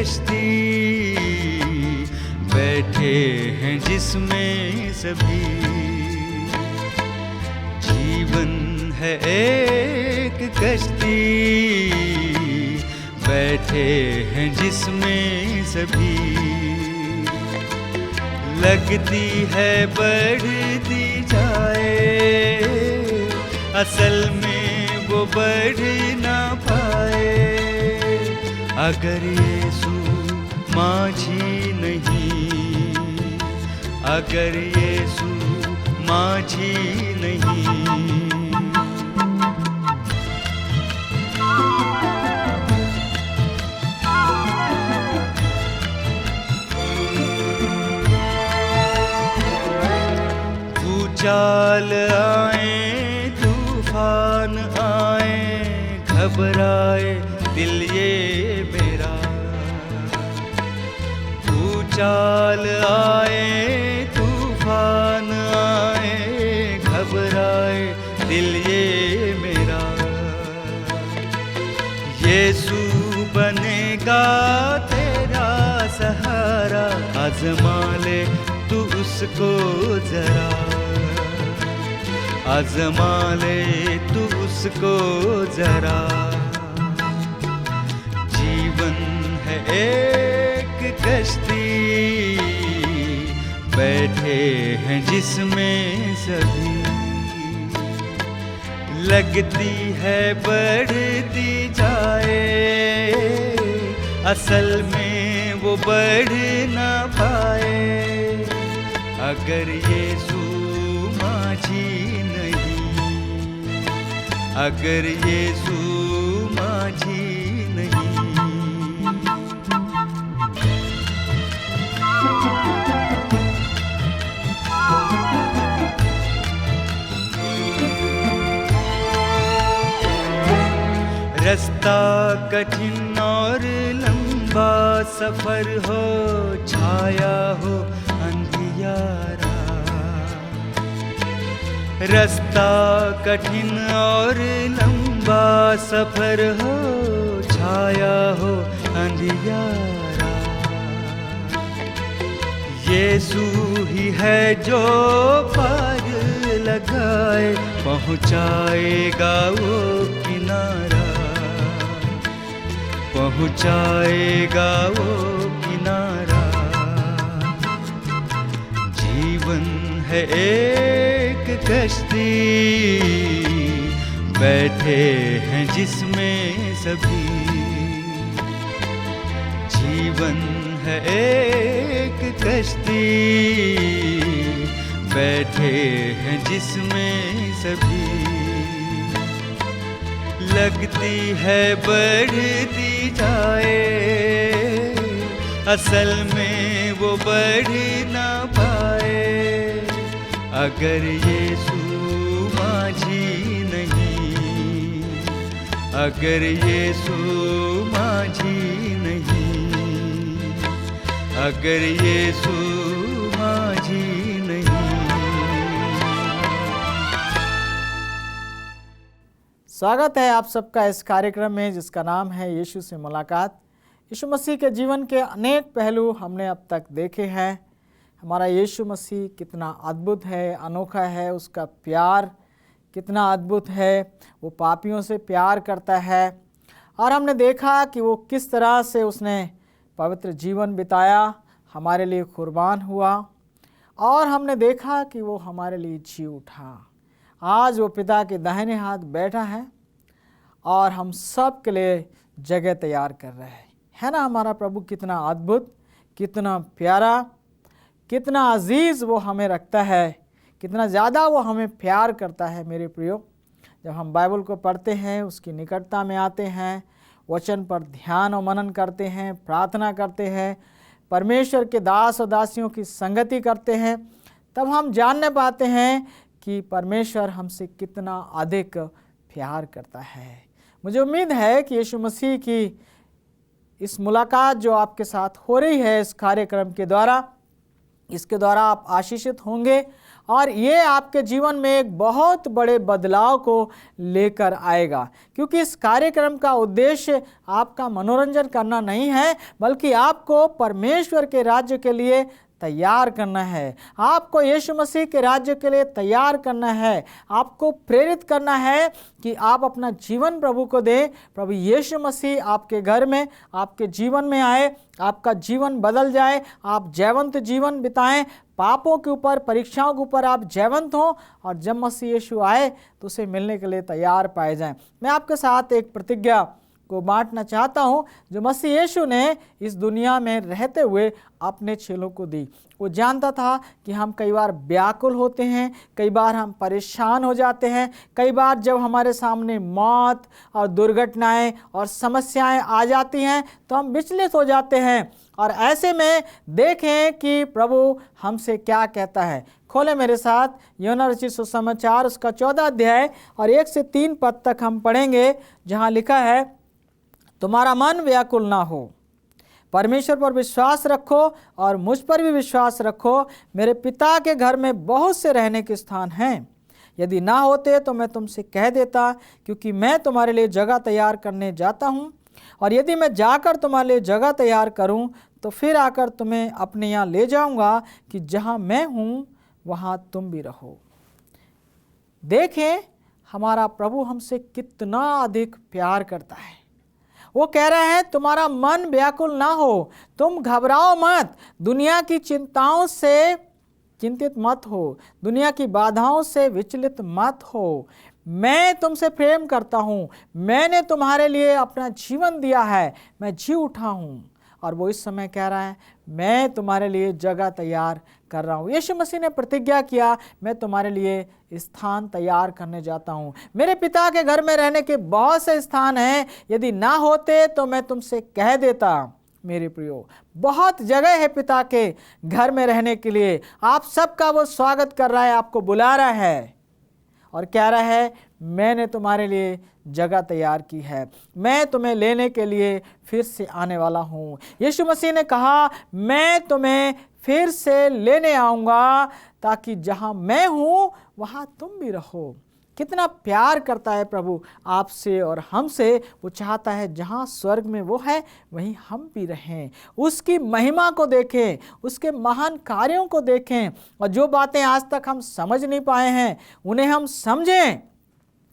कश्ती, बैठे हैं जिसमें सभी। जीवन है एक कश्ती, बैठे हैं जिसमें सभी। लगती है बढ़ती जाए, असल में वो बढ़ ना पाए। अगर यीशु माझी नहीं, अगर यीशु माझी नहीं। भूचाल आए, तूफान आए, घबराए दिल ये मेरा। भूचाल आए, तूफान आए, घबराए दिल ये मेरा। यीशु बनेगा तेरा सहारा, आज़मा ले तू उसको जरा, आज़मा ले तू उसको जरा। जीवन है एक कश्ती, बैठे हैं जिसमें सभी। लगती है बढ़ती जाए, असल में वो बढ़ ना पाए। अगर यीशु माझी नहीं, अगर यीशु माझी नहीं। रास्ता कठिन और लंबा सफर हो, छाया हो अंधियारा। रास्ता कठिन और लंबा सफर हो, छाया हो अंधियारा। यीशु ही है जो पार लगाए, पहुँचाएगा वो किनारा, पहुँचाएगा वो किनारा। जीवन है एक कश्ती, बैठे हैं जिसमें सभी। जीवन है एक कश्ती, बैठे हैं जिसमें सभी। लगती है बढ़ती जाए, असल में वो बढ़ ना पाए। अगर यीशु माझी नहीं, अगर यीशु माझी नहीं, अगर यीशु माझी नहीं। स्वागत है आप सबका इस कार्यक्रम में जिसका नाम है यीशु से मुलाकात। यीशु मसीह के जीवन के अनेक पहलू हमने अब तक देखे हैं। हमारा यीशु मसीह कितना अद्भुत है, अनोखा है, उसका प्यार कितना अद्भुत है। वो पापियों से प्यार करता है और हमने देखा कि वो किस तरह से उसने पवित्र जीवन बिताया, हमारे लिए कुर्बान हुआ और हमने देखा कि वो हमारे लिए जी उठा। आज वो पिता के दाहिने हाथ बैठा है और हम सब के लिए जगह तैयार कर रहे हैं। है ना हमारा प्रभु कितना अद्भुत, कितना प्यारा, कितना अजीज़ वो हमें रखता है, कितना ज़्यादा वो हमें प्यार करता है। मेरे प्रियो, जब हम बाइबल को पढ़ते हैं, उसकी निकटता में आते हैं, वचन पर ध्यान और मनन करते हैं, प्रार्थना करते हैं, परमेश्वर के दास और दासियों की संगति करते हैं, तब हम जानने पाते हैं कि परमेश्वर हमसे कितना अधिक प्यार करता है। मुझे उम्मीद है कि यीशु मसीह की इस मुलाकात जो आपके साथ हो रही है इस कार्यक्रम के द्वारा, इसके द्वारा आप आशीषित होंगे और ये आपके जीवन में एक बहुत बड़े बदलाव को लेकर आएगा, क्योंकि इस कार्यक्रम का उद्देश्य आपका मनोरंजन करना नहीं है, बल्कि आपको परमेश्वर के राज्य के लिए तैयार करना है। आपको यीशु मसीह के राज्य के लिए तैयार करना है, आपको प्रेरित करना है कि आप अपना जीवन प्रभु को दें। प्रभु यीशु मसीह आपके घर में, आपके जीवन में आए, आपका जीवन बदल जाए, आप जयवंत जीवन बिताएं, पापों के ऊपर, परीक्षाओं के ऊपर आप जयवंत हों और जब मसीह यीशु आए तो उसे मिलने के लिए तैयार पाए जाएं। मैं आपके साथ एक प्रतिज्ञा को बांटना चाहता हूं जो मसीह यीशु ने इस दुनिया में रहते हुए अपने चेलों को दी। वो जानता था कि हम कई बार व्याकुल होते हैं, कई बार हम परेशान हो जाते हैं, कई बार जब हमारे सामने मौत और दुर्घटनाएं और समस्याएं आ जाती हैं तो हम विचलित हो जाते हैं। और ऐसे में देखें कि प्रभु हमसे क्या कहता है। खोले मेरे साथ यूहन्ना रचित सुसमाचार उसका 14 अध्याय और 1 से 3 पद तक हम पढ़ेंगे, जहाँ लिखा है, तुम्हारा मन व्याकुल ना हो, परमेश्वर पर विश्वास रखो और मुझ पर भी विश्वास रखो। मेरे पिता के घर में बहुत से रहने के स्थान हैं, यदि ना होते तो मैं तुमसे कह देता, क्योंकि मैं तुम्हारे लिए जगह तैयार करने जाता हूँ। और यदि मैं जाकर तुम्हारे लिए जगह तैयार करूँ तो फिर आकर तुम्हें अपने यहाँ ले जाऊँगा, कि जहाँ मैं हूँ वहाँ तुम भी रहो। देखें हमारा प्रभु हमसे कितना अधिक प्यार करता है। वो कह रहा है तुम्हारा मन व्याकुल ना हो, तुम घबराओ मत, दुनिया की चिंताओं से चिंतित मत हो, दुनिया की बाधाओं से विचलित मत हो। मैं तुमसे प्रेम करता हूँ, मैंने तुम्हारे लिए अपना जीवन दिया है, मैं जी उठा हूँ। और वो इस समय कह रहा है मैं तुम्हारे लिए जगह तैयार कर रहा हूँ। यीशु मसीह ने प्रतिज्ञा किया, मैं तुम्हारे लिए स्थान तैयार करने जाता हूँ। मेरे पिता के घर में रहने के बहुत से स्थान हैं, यदि ना होते तो मैं तुमसे कह देता। मेरे प्रियो, बहुत जगह है पिता के घर में रहने के लिए। आप सबका वो स्वागत कर रहा है, आपको बुला रहा है और कह रहा है मैंने तुम्हारे लिए जगह तैयार की है, मैं तुम्हें लेने के लिए फिर से आने वाला हूँ। यीशु मसीह ने कहा मैं तुम्हें फिर से लेने आऊँगा, ताकि जहाँ मैं हूँ वहाँ तुम भी रहो। कितना प्यार करता है प्रभु आपसे और हमसे। वो चाहता है जहाँ स्वर्ग में वो है वहीं हम भी रहें, उसकी महिमा को देखें, उसके महान कार्यों को देखें, और जो बातें आज तक हम समझ नहीं पाए हैं उन्हें हम समझें।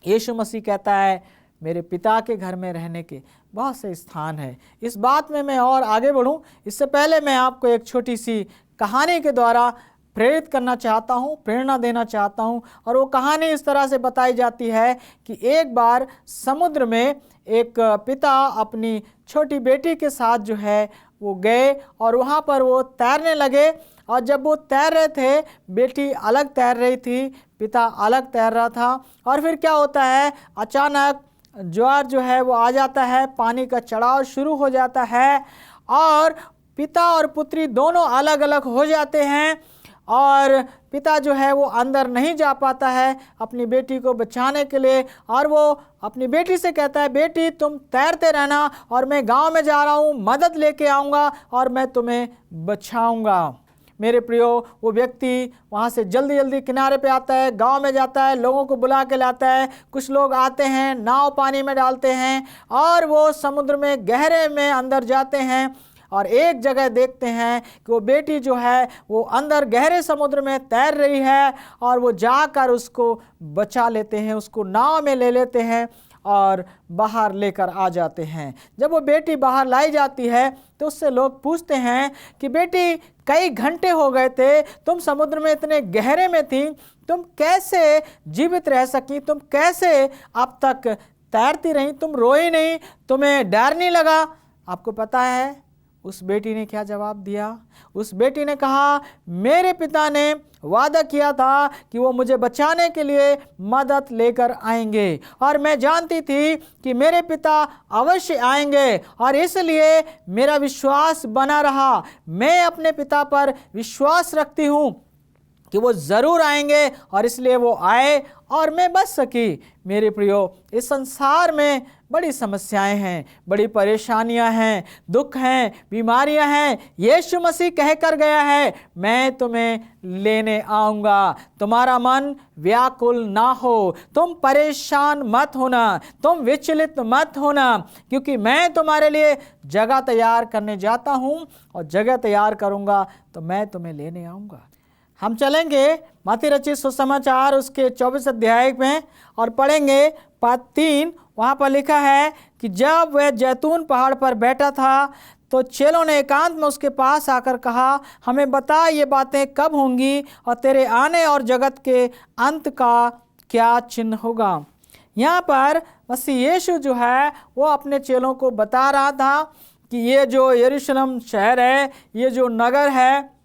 यीशु मसीह कहता है मेरे पिता के घर में रहने के बहुत से स्थान हैं। इस बात में मैं और आगे बढ़ूं, इससे पहले मैं आपको एक छोटी सी कहानी के द्वारा प्रेरित करना चाहता हूँ, प्रेरणा देना चाहता हूँ। और वो कहानी इस तरह से बताई जाती है कि एक बार समुद्र में एक पिता अपनी छोटी बेटी के साथ जो है वो गए और वहाँ पर वो तैरने लगे। और जब वो तैर रहे थे, बेटी अलग तैर रही थी, पिता अलग तैर रहा था। और फिर क्या होता है, अचानक ज्वार जो है वो आ जाता है, पानी का चढ़ाव शुरू हो जाता है और पिता और पुत्री दोनों अलग अलग हो जाते हैं। और पिता जो है वो अंदर नहीं जा पाता है अपनी बेटी को बचाने के लिए, और वो अपनी बेटी से कहता है बेटी तुम तैरते रहना और मैं गांव में जा रहा हूँ, मदद लेके आऊँगा और मैं तुम्हें बचाऊँगा। मेरे प्रियो, वो व्यक्ति वहाँ से जल्दी जल्दी किनारे पे आता है, गांव में जाता है, लोगों को बुला के लाता है। कुछ लोग आते हैं, नाव पानी में डालते हैं और वो समुद्र में गहरे में अंदर जाते हैं और एक जगह देखते हैं कि वो बेटी जो है वो अंदर गहरे समुद्र में तैर रही है और वो जाकर उसको बचा लेते हैं, उसको नाव में ले लेते हैं और बाहर लेकर आ जाते हैं। जब वो बेटी बाहर लाई जाती है तो उससे लोग पूछते हैं कि बेटी कई घंटे हो गए थे, तुम समुद्र में इतने गहरे में थी, तुम कैसे जीवित रह सकी, तुम कैसे अब तक तैरती रही, तुम रोई नहीं, तुम्हें डर नहीं लगा? आपको पता है उस बेटी ने क्या जवाब दिया? उस बेटी ने कहा मेरे पिता ने वादा किया था कि वो मुझे बचाने के लिए मदद लेकर आएंगे और मैं जानती थी कि मेरे पिता अवश्य आएंगे और इसलिए मेरा विश्वास बना रहा। मैं अपने पिता पर विश्वास रखती हूँ कि वो ज़रूर आएंगे और इसलिए वो आए और मैं बच सकी। मेरे प्रियो, इस संसार में बड़ी समस्याएं हैं, बड़ी परेशानियां हैं, दुख हैं, बीमारियां हैं। यीशु मसीह कह कर गया है, मैं तुम्हें लेने आऊँगा। तुम्हारा मन व्याकुल ना हो, तुम परेशान मत होना, तुम विचलित मत होना, क्योंकि मैं तुम्हारे लिए जगह तैयार करने जाता हूँ और जगह तैयार करूँगा तो मैं तुम्हें लेने आऊँगा। हम चलेंगे मत्ती रचित सुसमाचार उसके 24 अध्याय में और पढ़ेंगे पद 3। वहाँ पर लिखा है कि जब वह जैतून पहाड़ पर बैठा था तो चेलों ने एकांत में उसके पास आकर कहा, हमें बता ये बातें कब होंगी और तेरे आने और जगत के अंत का क्या चिन्ह होगा। यहाँ पर मसीह यीशु जो है वो अपने चेलों को बता रहा था कि ये जो यरूशलेम शहर है, ये जो नगर है,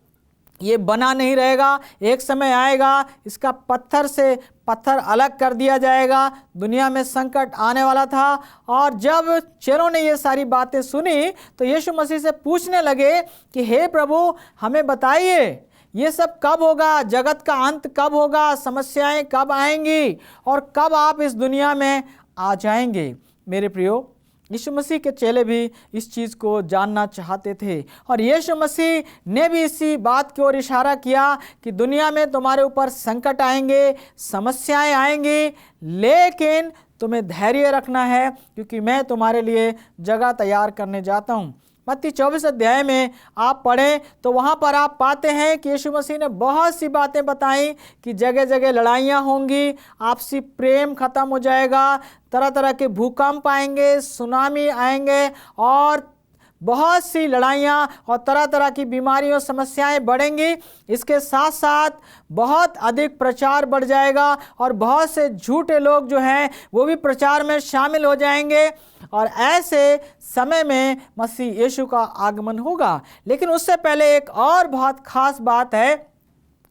ये बना नहीं रहेगा। एक समय आएगा इसका पत्थर से पत्थर अलग कर दिया जाएगा। दुनिया में संकट आने वाला था। और जब चेलों ने ये सारी बातें सुनी तो यीशु मसीह से पूछने लगे कि हे प्रभु, हमें बताइए ये सब कब होगा, जगत का अंत कब होगा, समस्याएं कब आएंगी और कब आप इस दुनिया में आ जाएंगे। मेरे प्रियो, यीशु मसीह के चेले भी इस चीज़ को जानना चाहते थे और यीशु मसीह ने भी इसी बात की ओर इशारा किया कि दुनिया में तुम्हारे ऊपर संकट आएंगे, समस्याएं आएंगी, लेकिन तुम्हें धैर्य रखना है क्योंकि मैं तुम्हारे लिए जगह तैयार करने जाता हूँ। मत्ती 24 अध्याय में आप पढ़ें तो वहाँ पर आप पाते हैं कि यीशु मसीह ने बहुत सी बातें बताई कि जगह जगह लड़ाइयाँ होंगी, आपसी प्रेम खत्म हो जाएगा, तरह तरह के भूकंप आएंगे, सुनामी आएंगे और बहुत सी लड़ाइयाँ और तरह तरह की बीमारियों समस्याएं बढ़ेंगी। इसके साथ साथ बहुत अधिक प्रचार बढ़ जाएगा और बहुत से झूठे लोग जो हैं वो भी प्रचार में शामिल हो जाएंगे और ऐसे समय में मसीह यीशु का आगमन होगा। लेकिन उससे पहले एक और बहुत खास बात है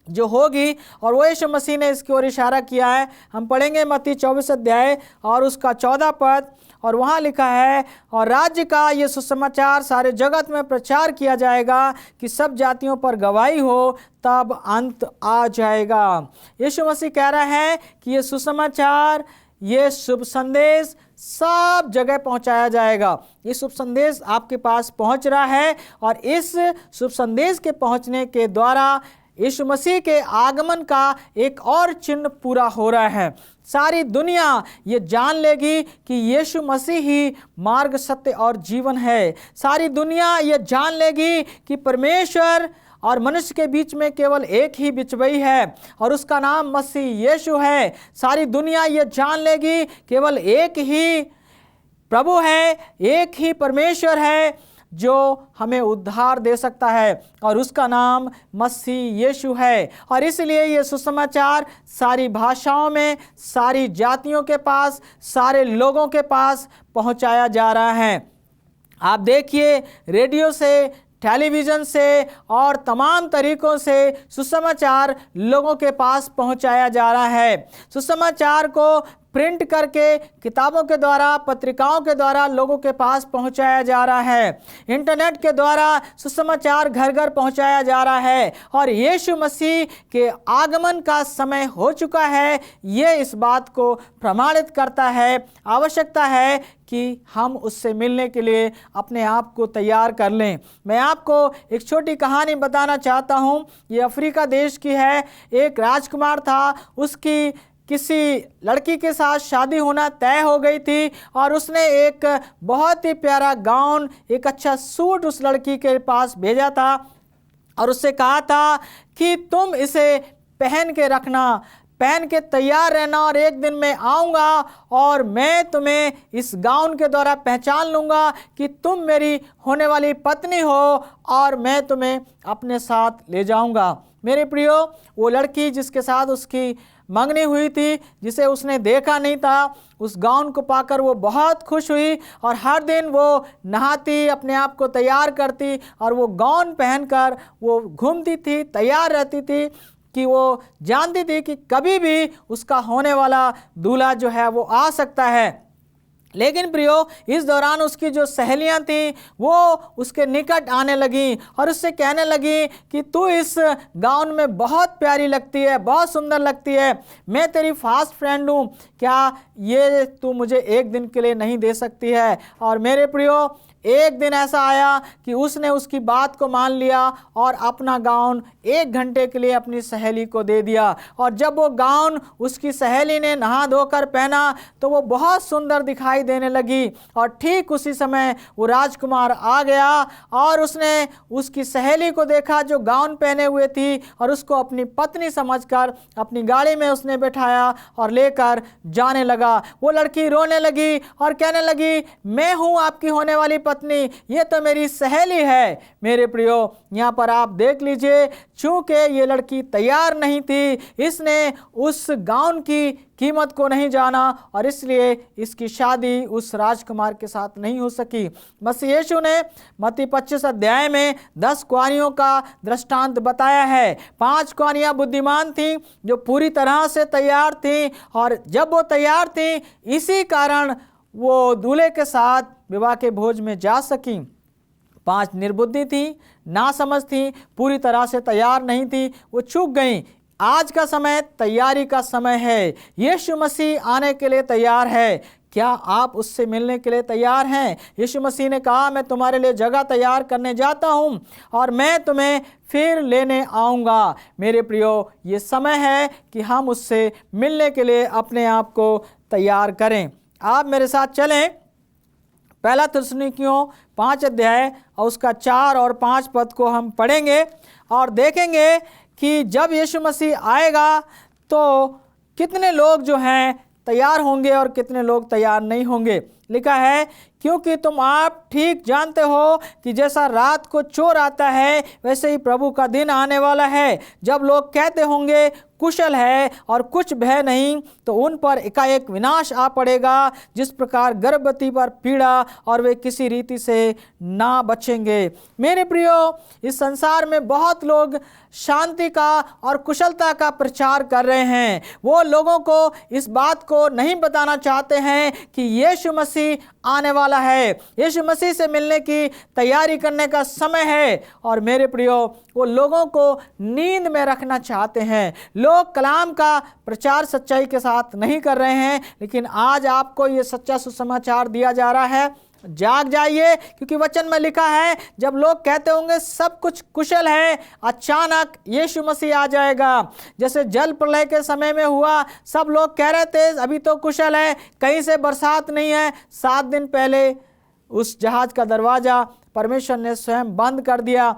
जो होगी और वो यीशु मसीह ने इसकी ओर इशारा किया है। हम पढ़ेंगे मत्ती 24 अध्याय और उसका 14 पद और वहाँ लिखा है, और राज्य का ये सुसमाचार सारे जगत में प्रचार किया जाएगा कि सब जातियों पर गवाही हो, तब अंत आ जाएगा। यीशु मसीह कह रहा है कि ये सुसमाचार, ये शुभ संदेश सब जगह पहुंचाया जाएगा। ये शुभ संदेश आपके पास पहुंच रहा है और इस शुभ संदेश के पहुंचने के द्वारा यीशु मसीह के आगमन का एक और चिन्ह पूरा हो रहा है। सारी दुनिया ये जान लेगी कि यीशु मसीह ही मार्ग, सत्य और जीवन है। सारी दुनिया ये जान लेगी कि परमेश्वर और मनुष्य के बीच में केवल एक ही बिचवई है और उसका नाम मसीह यीशु है। सारी दुनिया ये जान लेगी केवल एक ही प्रभु है, एक ही परमेश्वर है जो हमें उद्धार दे सकता है और उसका नाम मसीह यीशु है। और इसलिए ये सुसमाचार सारी भाषाओं में, सारी जातियों के पास, सारे लोगों के पास पहुंचाया जा रहा है। आप देखिए, रेडियो से, टेलीविज़न से और तमाम तरीकों से सुसमाचार लोगों के पास पहुंचाया जा रहा है। सुसमाचार को प्रिंट करके किताबों के द्वारा, पत्रिकाओं के द्वारा लोगों के पास पहुंचाया जा रहा है। इंटरनेट के द्वारा सुसमाचार घर घर पहुंचाया जा रहा है और यीशु मसीह के आगमन का समय हो चुका है। ये इस बात को प्रमाणित करता है। आवश्यकता है कि हम उससे मिलने के लिए अपने आप को तैयार कर लें। मैं आपको एक छोटी कहानी बताना चाहता हूँ। ये अफ्रीका देश की है। एक राजकुमार था, उसकी किसी लड़की के साथ शादी होना तय हो गई थी और उसने एक बहुत ही प्यारा गाउन, एक अच्छा सूट उस लड़की के पास भेजा था और उससे कहा था कि तुम इसे पहन के रखना, पहन के तैयार रहना और एक दिन मैं आऊँगा और मैं तुम्हें इस गाउन के द्वारा पहचान लूँगा कि तुम मेरी होने वाली पत्नी हो और मैं तुम्हें अपने साथ ले जाऊँगा। मेरे प्रियो, वो लड़की जिसके साथ उसकी मंगनी हुई थी, जिसे उसने देखा नहीं था, उस गाउन को पाकर वो बहुत खुश हुई और हर दिन वो नहाती, अपने आप को तैयार करती और वो गाउन पहनकर वो घूमती थी, तैयार रहती थी कि वो जानती थी कि कभी भी उसका होने वाला दूल्हा जो है वो आ सकता है। लेकिन प्रियो, इस दौरान उसकी जो सहेलियां थीं वो उसके निकट आने लगी और उससे कहने लगी कि तू इस गाउन में बहुत प्यारी लगती है, बहुत सुंदर लगती है, मैं तेरी फास्ट फ्रेंड हूँ, क्या ये तू मुझे एक दिन के लिए नहीं दे सकती है? और मेरे प्रियो, एक दिन ऐसा आया कि उसने उसकी बात को मान लिया और अपना गाउन 1 घंटे के लिए अपनी सहेली को दे दिया। और जब वो गाउन उसकी सहेली ने नहा धोकर पहना तो वो बहुत सुंदर दिखाई देने लगी। और ठीक उसी समय वो राजकुमार आ गया और उसने उसकी सहेली को देखा जो गाउन पहने हुए थी, और उसको अपनी पत्नी समझकर अपनी गाड़ी में उसने बैठाया और लेकर जाने लगा। वो लड़की रोने लगी और कहने लगी, मैं हूँ आपकी होने वाली पत्नी, ये तो मेरी सहेली है। मेरे प्रियो, यहाँ पर आप देख लीजिए, चूंकि ये लड़की तैयार नहीं थी, इसने उस गाउन की कीमत को नहीं जाना और इसलिए इसकी शादी उस राजकुमार के साथ नहीं हो सकी। मसीह यीशु ने मत्ती 25 अध्याय में 10 कुंवारियों का दृष्टांत बताया है। 5 कुंवारियां बुद्धिमान थीं जो पूरी तरह से तैयार थीं, और जब वो तैयार थीं इसी कारण वो दूल्हे के साथ विवाह के भोज में जा सकी। 5 निर्बुद्धि थी, नासमझ थी, पूरी तरह से तैयार नहीं थी, वो चूक गई। आज का समय तैयारी का समय है। यीशु मसीह आने के लिए तैयार है। क्या आप उससे मिलने के लिए तैयार हैं? यीशु मसीह ने कहा, मैं तुम्हारे लिए जगह तैयार करने जाता हूँ और मैं तुम्हें फिर लेने आऊँगा। मेरे प्रियो, ये समय है कि हम उससे मिलने के लिए अपने आप को तैयार करें। आप मेरे साथ चलें, पहला थिस्सलुनीकियों 5 अध्याय और उसका 4 और 5 पद को हम पढ़ेंगे और देखेंगे कि जब यीशु मसीह आएगा तो कितने लोग जो हैं तैयार होंगे और कितने लोग तैयार नहीं होंगे। लिखा है, क्योंकि तुम आप ठीक जानते हो कि जैसा रात को चोर आता है वैसे ही प्रभु का दिन आने वाला है। जब लोग कहते होंगे कुशल है और कुछ भय नहीं, तो उन पर एकाएक विनाश आ पड़ेगा, जिस प्रकार गर्भवती पर पीड़ा, और वे किसी रीति से ना बचेंगे। मेरे प्रियो, इस संसार में बहुत लोग शांति का और कुशलता का प्रचार कर रहे हैं। वो लोगों को इस बात को नहीं बताना चाहते हैं कि यीशु मसीह आने वाला है, यीशु मसीह से मिलने की तैयारी करने का समय है। और मेरे प्रियो, वो लोगों को नींद में रखना चाहते हैं। लोग कलाम का प्रचार सच्चाई के साथ नहीं कर रहे हैं, लेकिन आज आपको ये सच्चा सुसमाचार दिया जा रहा है, जाग जाइए, क्योंकि वचन में लिखा है, जब लोग कहते होंगे सब कुछ कुशल है, अचानक यीशु मसीह आ जाएगा। जैसे जल प्रलय के समय में हुआ, सब लोग कह रहे थे अभी तो कुशल है, कहीं से बरसात नहीं है। 7 दिन पहले उस जहाज का दरवाज़ा परमेश्वर ने स्वयं बंद कर दिया,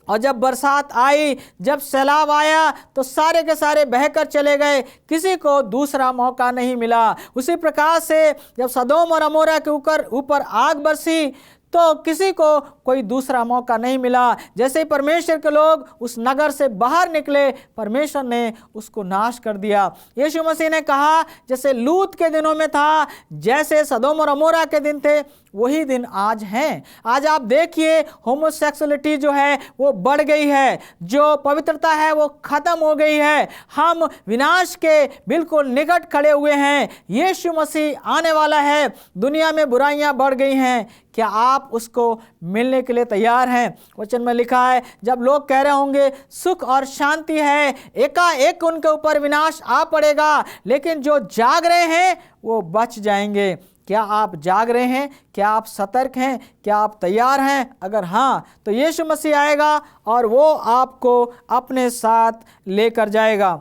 और जब बरसात आई, जब सैलाब आया, तो सारे के सारे बहकर चले गए, किसी को दूसरा मौका नहीं मिला। उसी प्रकार से जब सदोम और अमोरा के ऊपर आग बरसी, तो किसी को कोई दूसरा मौका नहीं मिला। जैसे ही परमेश्वर के लोग उस नगर से बाहर निकले, परमेश्वर ने उसको नाश कर दिया। यीशु मसीह ने कहा, जैसे लूत के दिनों में था, जैसे सदोम और अमोरा के दिन थे, वही दिन आज हैं। आज आप देखिए, होमोसेक्सुअलिटी जो है वो बढ़ गई है, जो पवित्रता है वो खत्म हो गई है। हम विनाश के बिल्कुल निकट खड़े हुए हैं। यीशु मसीह आने वाला है। दुनिया में बुराइयां बढ़ गई हैं। क्या आप उसको मिलने के लिए तैयार हैं? वचन में लिखा है, जब लोग कह रहे होंगे सुख और शांति है, एकाएक उनके ऊपर विनाश आ पड़ेगा, लेकिन जो जाग रहे हैं वो बच जाएंगे। क्या आप जाग रहे हैं? क्या आप सतर्क हैं? क्या आप तैयार हैं? अगर हाँ, तो यीशु मसीह आएगा और वो आपको अपने साथ लेकर जाएगा।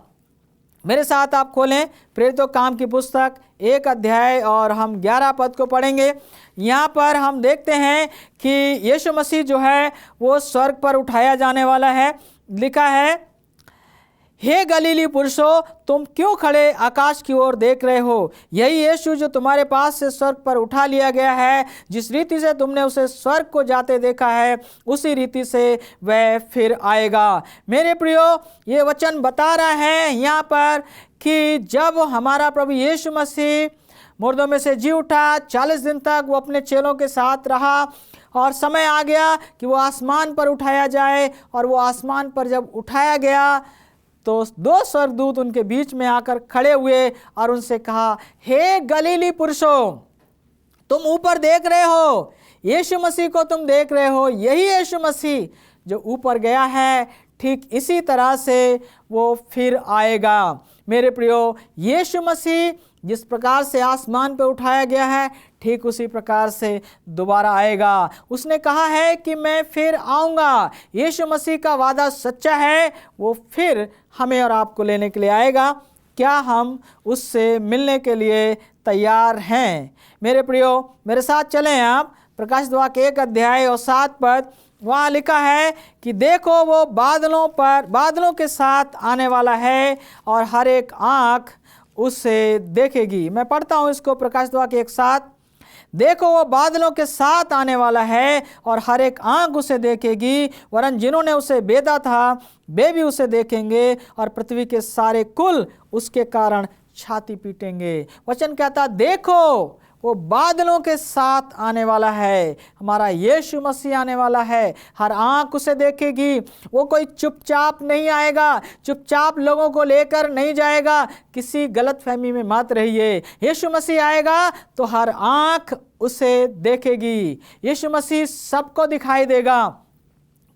मेरे साथ आप खोलें प्रेरितों काम की पुस्तक 1 अध्याय और हम 11 पद को पढ़ेंगे। यहाँ पर हम देखते हैं कि यीशु मसीह जो है वो स्वर्ग पर उठाया जाने वाला है। लिखा है, हे गलीली पुरुषों, तुम क्यों खड़े आकाश की ओर देख रहे हो? यही यीशु जो तुम्हारे पास से स्वर्ग पर उठा लिया गया है, जिस रीति से तुमने उसे स्वर्ग को जाते देखा है, उसी रीति से वह फिर आएगा। मेरे प्रियो, ये वचन बता रहा है यहाँ पर कि जब हमारा प्रभु यीशु मसीह मुर्दों में से जी उठा, 40 दिन तक वो अपने चेलों के साथ रहा और समय आ गया कि वो आसमान पर उठाया जाए। और वो आसमान पर जब उठाया गया तो 2 स्वर्गदूत उनके बीच में आकर खड़े हुए और उनसे कहा, हे गलीली पुरुषों, तुम ऊपर देख रहे हो, यीशु मसीह को तुम देख रहे हो, यही यीशु मसीह जो ऊपर गया है, ठीक इसी तरह से वो फिर आएगा। मेरे प्रियो, यीशु मसीह जिस प्रकार से आसमान पे उठाया गया है, ठीक उसी प्रकार से दोबारा आएगा। उसने कहा है कि मैं फिर आऊँगा। यीशु मसीह का वादा सच्चा है, वो फिर हमें और आपको लेने के लिए आएगा। क्या हम उससे मिलने के लिए तैयार हैं? मेरे प्रियो, मेरे साथ चलें आप प्रकाशित वाक्य 1 अध्याय और 7 पद। वहाँ लिखा है कि देखो वो बादलों के साथ आने वाला है और हर एक आँख उसे देखेगी। मैं पढ़ता हूँ इसको, प्रकाशित वाक्य 1:7। देखो वो बादलों के साथ आने वाला है और हर एक आँख उसे देखेगी, वरन जिन्होंने उसे बेधा था वे भी उसे देखेंगे और पृथ्वी के सारे कुल उसके कारण छाती पीटेंगे। वचन कहता, देखो वो बादलों के साथ आने वाला है। हमारा यीशु मसीह आने वाला है, हर आँख उसे देखेगी। वो कोई चुपचाप नहीं आएगा, चुपचाप लोगों को लेकर नहीं जाएगा। किसी गलतफहमी में मत रहिए। यीशु मसीह आएगा तो हर आँख उसे देखेगी। यीशु मसीह सबको दिखाई देगा,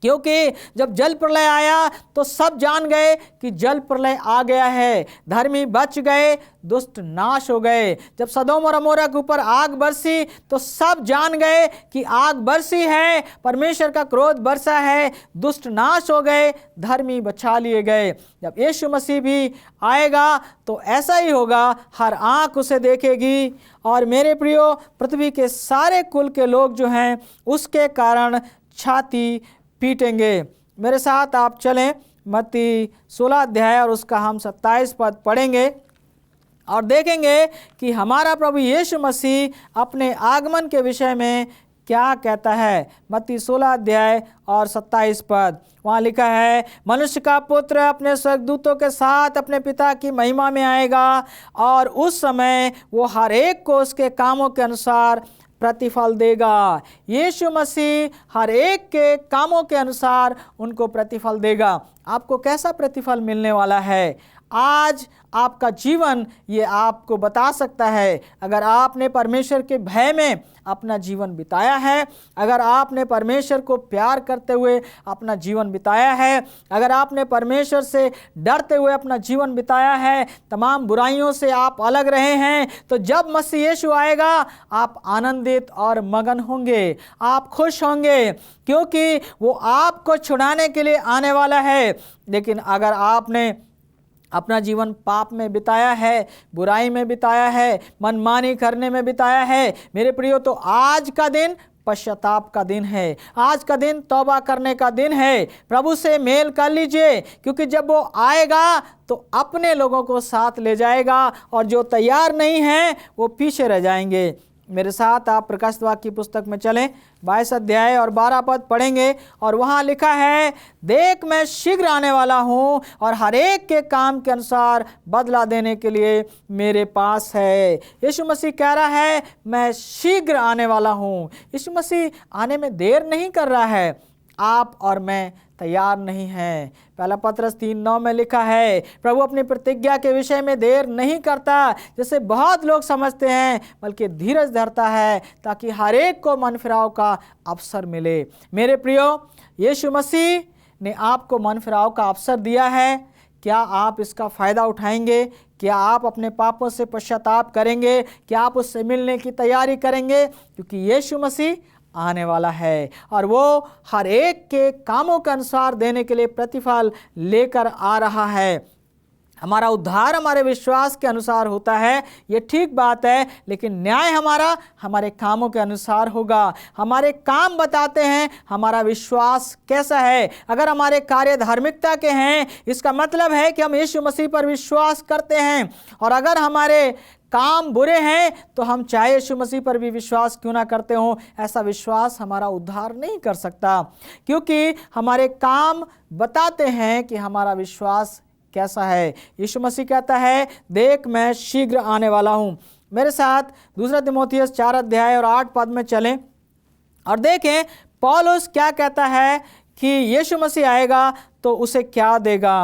क्योंकि जब जल प्रलय आया तो सब जान गए कि जल प्रलय आ गया है। धर्मी बच गए, दुष्ट नाश हो गए। जब सदोम और अमोरा के ऊपर आग बरसी तो सब जान गए कि आग बरसी है, परमेश्वर का क्रोध बरसा है, दुष्ट नाश हो गए, धर्मी बचा लिए गए। जब यीशु मसीह भी आएगा तो ऐसा ही होगा, हर आँख उसे देखेगी। और मेरे प्रियो, पृथ्वी के सारे कुल के लोग जो हैं उसके कारण छाती पीटेंगे। मेरे साथ आप चलें, मत्ती 16 अध्याय और उसका हम 27 पद पढ़ेंगे और देखेंगे कि हमारा प्रभु यीशु मसीह अपने आगमन के विषय में क्या कहता है। मत्ती 16 अध्याय और 27 पद। वहाँ लिखा है, मनुष्य का पुत्र अपने स्वर्गदूतों के साथ अपने पिता की महिमा में आएगा और उस समय वो हर एक को उसके कामों के अनुसार प्रतिफल देगा। यीशु मसीह हर एक के कामों के अनुसार उनको प्रतिफल देगा। आपको कैसा प्रतिफल मिलने वाला है? आज आपका जीवन ये आपको बता सकता है। अगर आपने परमेश्वर के भय में अपना जीवन बिताया है, अगर आपने परमेश्वर को प्यार करते हुए अपना जीवन बिताया है, अगर आपने परमेश्वर से डरते हुए अपना जीवन बिताया है, तमाम बुराइयों से आप अलग रहे हैं, तो जब मसीह यीशु आएगा आप आनंदित और मगन होंगे, आप खुश होंगे, क्योंकि वो आपको छुड़ाने के लिए आने वाला है। लेकिन अगर आपने अपना जीवन पाप में बिताया है, बुराई में बिताया है, मनमानी करने में बिताया है, मेरे प्रियो, तो आज का दिन पश्चाताप का दिन है। आज का दिन तौबा करने का दिन है। प्रभु से मेल कर लीजिए, क्योंकि जब वो आएगा तो अपने लोगों को साथ ले जाएगा और जो तैयार नहीं हैं वो पीछे रह जाएंगे। मेरे साथ आप प्रकाशित वाक्य की पुस्तक में चलें, 22 अध्याय और 12 पद पढ़ेंगे और वहाँ लिखा है, देख मैं शीघ्र आने वाला हूँ और हर एक के काम के अनुसार बदला देने के लिए मेरे पास है। यीशु मसीह कह रहा है, मैं शीघ्र आने वाला हूँ। यीशु मसीह आने में देर नहीं कर रहा है। आप और मैं तैयार नहीं हैं। पहला पत्रस 3:9 में लिखा है, प्रभु अपनी प्रतिज्ञा के विषय में देर नहीं करता जैसे बहुत लोग समझते हैं, बल्कि धीरज धरता है ताकि हर एक को मन फिराव का अवसर मिले। मेरे प्रियो, यीशु मसीह ने आपको मन फिराव का अवसर दिया है। क्या आप इसका फ़ायदा उठाएंगे? क्या आप अपने पापों से पश्चाताप करेंगे? क्या आप उससे मिलने की तैयारी करेंगे? क्योंकि यीशु मसीह आने वाला है और वो हर एक के कामों के अनुसार देने के लिए प्रतिफल लेकर आ रहा है। हमारा उद्धार हमारे विश्वास के अनुसार होता है, ये ठीक बात है, लेकिन न्याय हमारा हमारे कामों के अनुसार होगा। हमारे काम बताते हैं हमारा विश्वास कैसा है। अगर हमारे कार्य धार्मिकता के हैं, इसका मतलब है कि हम यीशु मसीह पर विश्वास करते हैं। और अगर हमारे काम बुरे हैं तो हम चाहे यीशु मसीह पर भी विश्वास क्यों ना करते हो, ऐसा विश्वास हमारा उद्धार नहीं कर सकता, क्योंकि हमारे काम बताते हैं कि हमारा विश्वास कैसा है। यीशु मसीह कहता है, देख मैं शीघ्र आने वाला हूँ। मेरे साथ 2 तीमुथियुस 4 अध्याय और 8 पद में चलें और देखें पौलुस क्या कहता है कि यीशु मसीह आएगा तो उसे क्या देगा।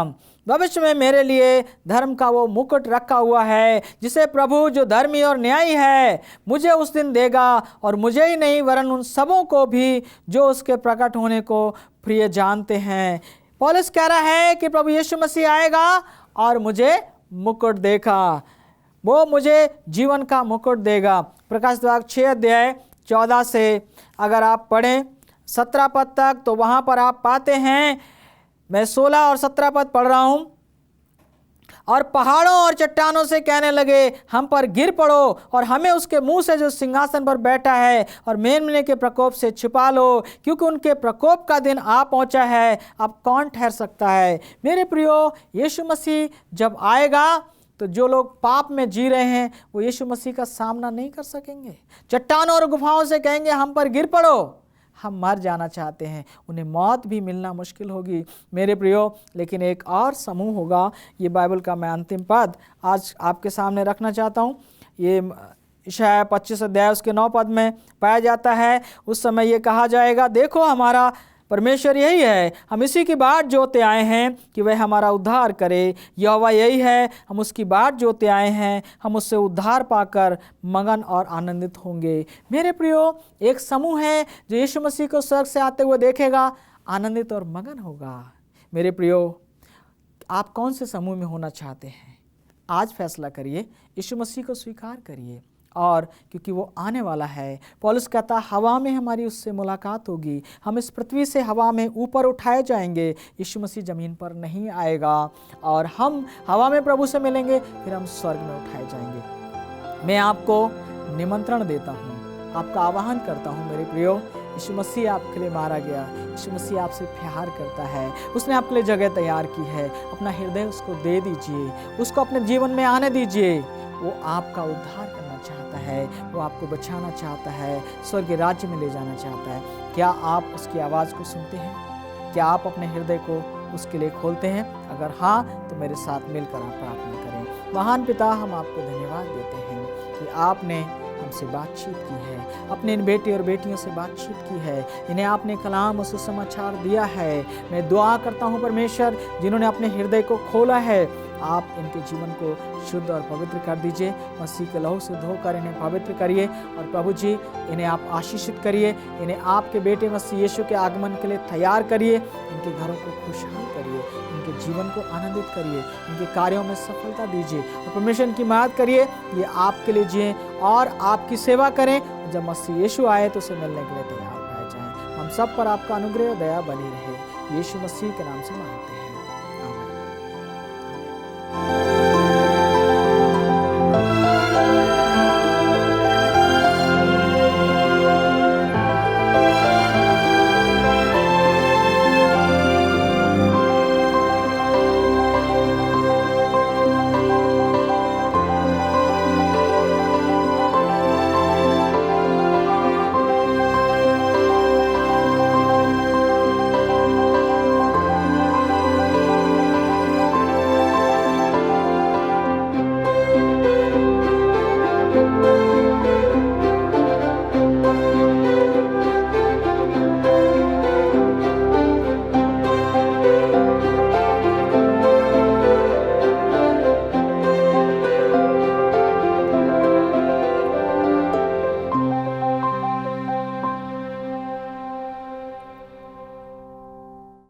भविष्य में मेरे लिए धर्म का वो मुकुट रखा हुआ है जिसे प्रभु जो धर्मी और न्यायी है मुझे उस दिन देगा, और मुझे ही नहीं वरन उन सबों को भी जो उसके प्रकट होने को प्रिय जानते हैं। पौलुस कह रहा है कि प्रभु यीशु मसीह आएगा और मुझे मुकुट देगा, वो मुझे जीवन का मुकुट देगा। प्रकाशित वाक्य 6 अध्याय 14 से अगर आप पढ़ें 17 पद तक तो वहाँ पर आप पाते हैं, मैं 16 और 17 पद पढ़ रहा हूँ। और पहाड़ों और चट्टानों से कहने लगे, हम पर गिर पड़ो और हमें उसके मुंह से जो सिंहासन पर बैठा है और मेमने के प्रकोप से छिपा लो, क्योंकि उनके प्रकोप का दिन आ पहुंचा है, अब कौन ठहर सकता है। मेरे प्रियो, यीशु मसीह जब आएगा तो जो लोग पाप में जी रहे हैं वो यीशु मसीह का सामना नहीं कर सकेंगे। चट्टानों और गुफाओं से कहेंगे, हम पर गिर पड़ो, हम मर जाना चाहते हैं, उन्हें मौत भी मिलना मुश्किल होगी मेरे प्रियो। लेकिन एक और समूह होगा, ये बाइबल का मैं अंतिम पद आज आपके सामने रखना चाहता हूँ। ये यशायाह 25 अध्याय उसके 9 पद में पाया जाता है। उस समय ये कहा जाएगा, देखो हमारा परमेश्वर यही है, हम इसी की बाट जोते आए हैं कि वह हमारा उद्धार करे। यहोवा यही है, हम उसकी बाट जोते आए हैं, हम उससे उद्धार पाकर मगन और आनंदित होंगे। मेरे प्रियो, एक समूह है जो यीशु मसीह को स्वर्ग से आते हुए देखेगा, आनंदित और मगन होगा। मेरे प्रियो, आप कौन से समूह में होना चाहते हैं? आज फैसला करिए, यीशु मसीह को स्वीकार करिए, और क्योंकि वो आने वाला है। पौलुस कहता, हवा में हमारी उससे मुलाकात होगी, हम इस पृथ्वी से हवा में ऊपर उठाए जाएंगे। यीशु मसीह ज़मीन पर नहीं आएगा और हम हवा में प्रभु से मिलेंगे, फिर हम स्वर्ग में उठाए जाएंगे। मैं आपको निमंत्रण देता हूँ, आपका आह्वान करता हूँ मेरे प्रियो, यीशु मसीह आपके लिए मारा गया, यीशु मसीह आपसे प्यार करता है, उसने आपके लिए जगह तैयार की है। अपना हृदय उसको दे दीजिए, उसको अपने जीवन में आने दीजिए। वो आपका उद्धार करना चाहता है, वो आपको बचाना चाहता है, स्वर्ग राज्य में ले जाना चाहता है। क्या आप उसकी आवाज़ को सुनते हैं? क्या आप अपने हृदय को उसके लिए खोलते हैं? अगर हाँ, तो मेरे साथ मिलकर आप प्रार्थना करें। महान पिता, हम आपको धन्यवाद देते हैं कि आपने हमसे बातचीत की है, अपने इन बेटे और बेटियों से बातचीत की है, इन्हें आपने कलाम और सुसमाचार दिया है। मैं दुआ करता हूँ परमेश्वर, जिन्होंने अपने हृदय को खोला है, आप इनके जीवन को शुद्ध और पवित्र कर दीजिए, मसीह के लहू से धोकर इन्हें पवित्र करिए। और प्रभु जी, इन्हें आप आशीषित करिए, इन्हें आपके बेटे मसीह यीशु के आगमन के लिए तैयार करिए, इनके घरों को खुशहाल करिए, इनके जीवन को आनंदित करिए, इनके कार्यों में सफलता दीजिए और परमेश्वर की मदद करिए। ये आपके लिए जिएं और आपकी सेवा करें। जब मसीह यीशु आए तो उसे मिलने के लिए तैयार पाए जाएं। हम सब पर आपका अनुग्रह और दया बनी रहे, यीशु मसीह के नाम से मांगते हैं, आमीन।